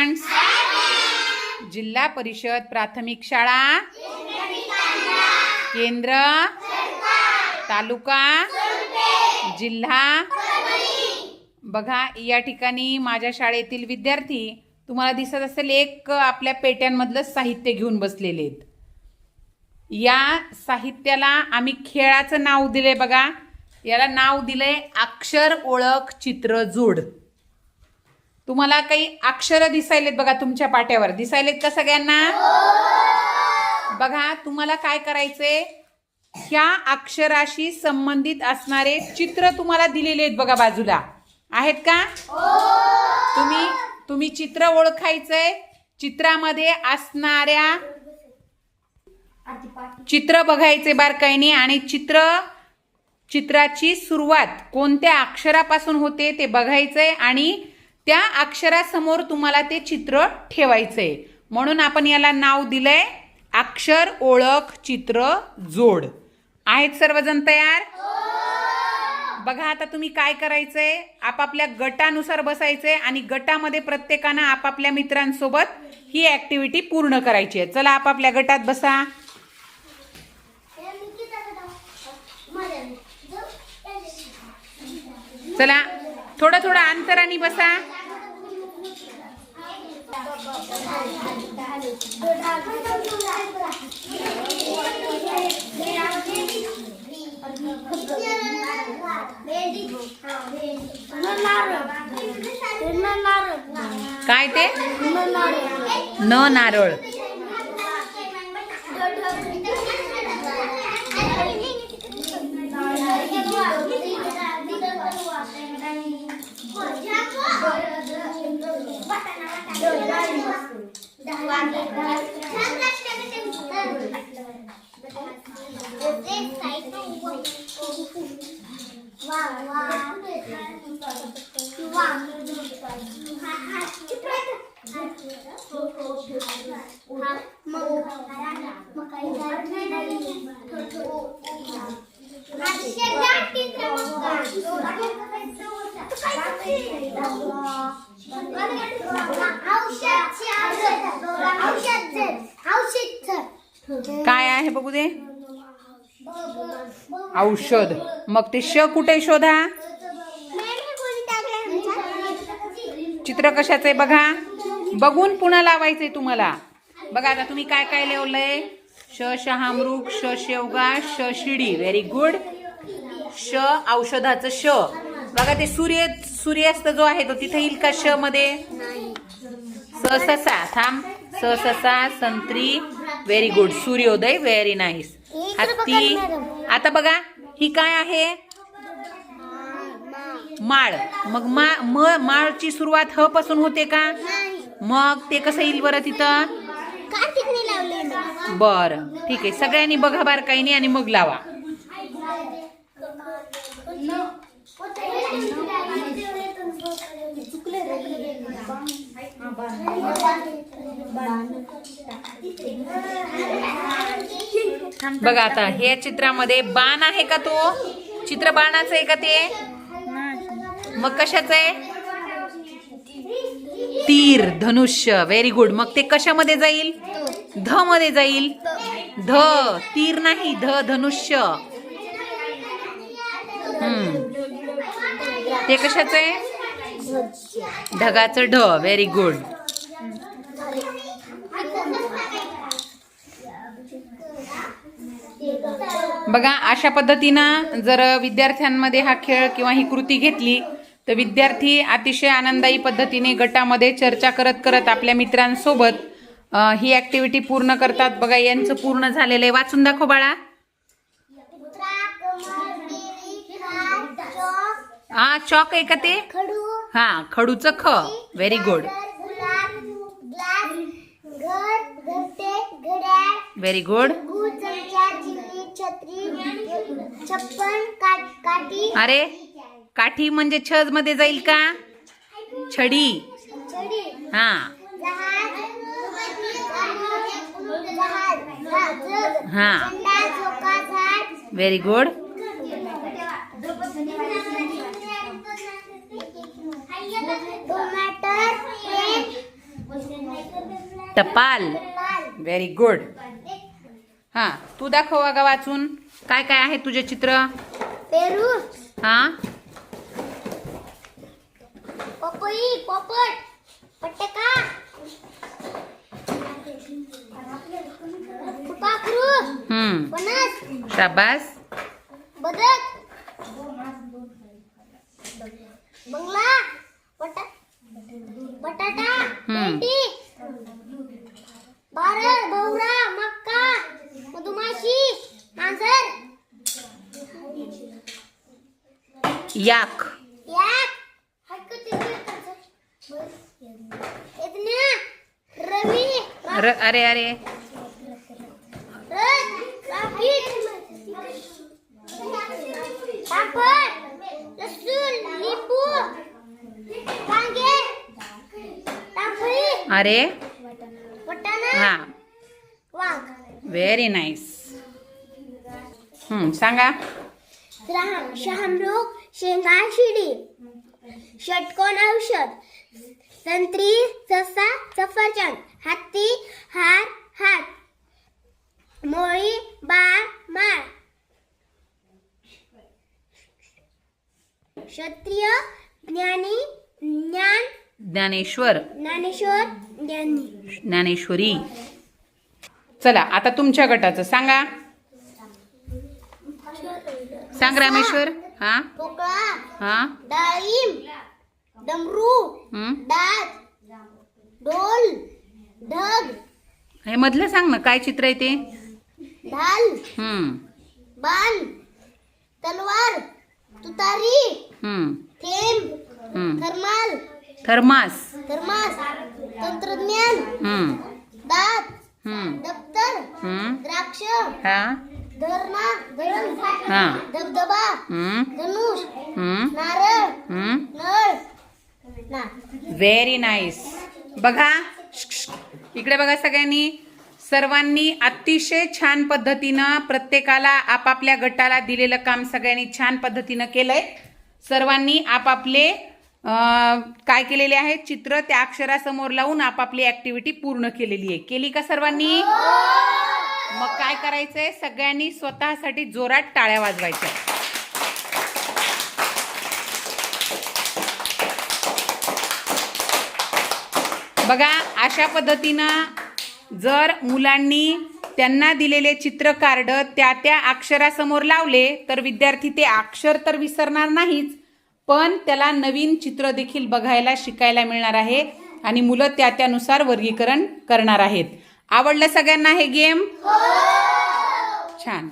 Students, जिल्हा परिषद प्राथमिक शाळा, केंद्र, तालुका, जिल्हा. बघा, या ठिकाणी माझ्या शाळेतील विद्यार्थी तुम्हाला दिसत असेल एक आपल्या पेट्यांमधलं साहित्य घेऊन बसलेले आहेत. या साहित्याला आम्ही खेळाचं नाव दिले. बघा, याला नाव दिले अक्षर ओळख चित्र जोड. तुम्हाला काही अक्षर दिसायलेत बघा, तुमच्या पाट्यावर दिसायलेत का सगळ्यांना? बघा, तुम्हाला काय करायचंय, ह्या अक्षराशी संबंधित असणारे चित्र तुम्हाला दिलेले आहेत बघा, बाजूला आहेत का? तुम्ही चित्र ओळखायचंय. चित्रामध्ये असणाऱ्या चित्र बघायचे बारकाईने आणि चित्राची सुरुवात कोणत्या अक्षरापासून होते ते बघायचंय आणि त्या अक्षरासमोर तुम्हाला ते चित्र ठेवायचंय. म्हणून आपण याला नाव दिलंय अक्षर ओळख चित्र जोड. आहेत सर्वजण तयार? बघा, आता तुम्ही काय करायचंय, आपापल्या गटानुसार बसायचंय आणि गटामध्ये प्रत्येकानं आपापल्या मित्रांसोबत ही ऍक्टिव्हिटी पूर्ण करायची आहे. चला, आपापल्या गटात बसा. चला, थोडं अंतराने बसा. काय ते? न नारळ. काय आहे बघू दे? औषध. मग ते श कुठे शोधा? चित्र कशाचं आहे बघा, बघून पुन्हा लावायचंय तुम्हाला. बघा, आता तुम्ही काय काय लिहिलंय? श शहामृग, श शेवगा, श शिडी. Very good. श औषधाचं श. बघा, ते सूर्यास्त जो आहे तो तिथे येईल का श मध्ये? स ससा. थांब. स ससा संत्री. Very good. सूर्योदय. Very nice. हत्ती. आता बघा, ही काय आहे? माळ. मग माळची सुरुवात ह पासून होते का? मग ते कसं येईल बरं तिथं? बरं, ठीक आहे. सगळ्यांनी बघा बारकाईने आणि मग लावा. बघा, आता हे चित्रामध्ये बाण आहे का? तो चित्र बाणाचं आहे का ते? मग कशाचं आहे? तीर, धनुष्य. Very good. मग ते कशामध्ये जाईल? ध मध्ये जाईल. ध. तीर नाही, ध धनुष्य. ते कशाचं आहे? ढगाचं ढ. Very good. बघा, अशा पद्धतीनं जर विद्यार्थ्यांमध्ये हा खेळ किंवा ही कृती घेतली तर विद्यार्थी अतिशय आनंदायी पद्धतीने गटामध्ये चर्चा करत करत आपल्या मित्रांसोबत ही ऍक्टिव्हिटी पूर्ण करतात. बघा, यांचं पूर्ण झालेलं आहे. वाचून दाखव बाळा. हा, चॉक आहे का ते? हा, खडूचं ख. Very good. Very good. अरे, काठी म्हणजे छज मध्ये जाईल का? छडी. हा हा, व्हेरी गुड. टपाल. Very good. हा, तू दाखव अगं वाचून काय काय आहे तुझे चित्र. पेरू, हा, पपई, पोपट, पटका, पाखरू, फणस, शाबास. बदक, बंगला, बटाटा, भेंडी, भारत, भवरा, मक्का, मधुमाशी, मांजर, याक. याक, रवी, अरे अरे पापड, लसूण, लिंबू, वांगे, टाकळी, अरे वाटाणा, हा, वांग. Very nice. सांगा. शहामृग, शेंगा, शिडी, षटकोन औषध, संत्री, ससा, सफरचंद, हत्ती, हार, हात, मोळी, बाळ, माळ, क्षत्रिय, ज्ञानी, ज्ञान, ज्ञानेश्वर, ज्ञानेश्वर, ज्ञानी. ज्ञानेश्वरी. चला आता तुमच्या गटाचं सांगा. सांग रामेश्वर. हा, पोकळा, हा, डाळिंब, डमरू, डाळ, ढोल, ढग, हे मधलं सांग ना काय चित्र आहे ते. ढाल, बाण, तलवार, तुतारी, थेंब, थर्माल, थर्मास, थर्मास, तंत्रज्ञान, दात, दप्तर, द्राक्ष, हा, धरणा, धरण, हा, धबधबा, धनुष, नारळ, नळ, ना. Very nice. बघा इकडे बघा सगळ्यांनी. सर्वांनी अतिशय छान पद्धतीनं प्रत्येकाला आपापल्या गटाला दिलेलं काम सगळ्यांनी छान पद्धतीनं केलंय. सर्वांनी आपापले काय केलेले आहे चित्र त्या अक्षरासमोर लावून आपापली ऍक्टिव्हिटी पूर्ण केलेली आहे. केली का सर्वांनी. मग काय करायचंय सगळ्यांनी स्वतःसाठी जोरात टाळ्या वाजवायच्या. बघा अशा पद्धतीनं जर मुलांनी त्यांना दिलेले चित्र कार्ड त्या त्या अक्षरासमोर लावले तर विद्यार्थी ते अक्षर तर विसरणार नाहीच, पण त्याला नवीन चित्र देखील बघायला शिकायला मिळणार आहे आणि मुलं त्यानुसार वर्गीकरण करणार आहेत. आवडलं सगळ्यांना हे गेम. छान.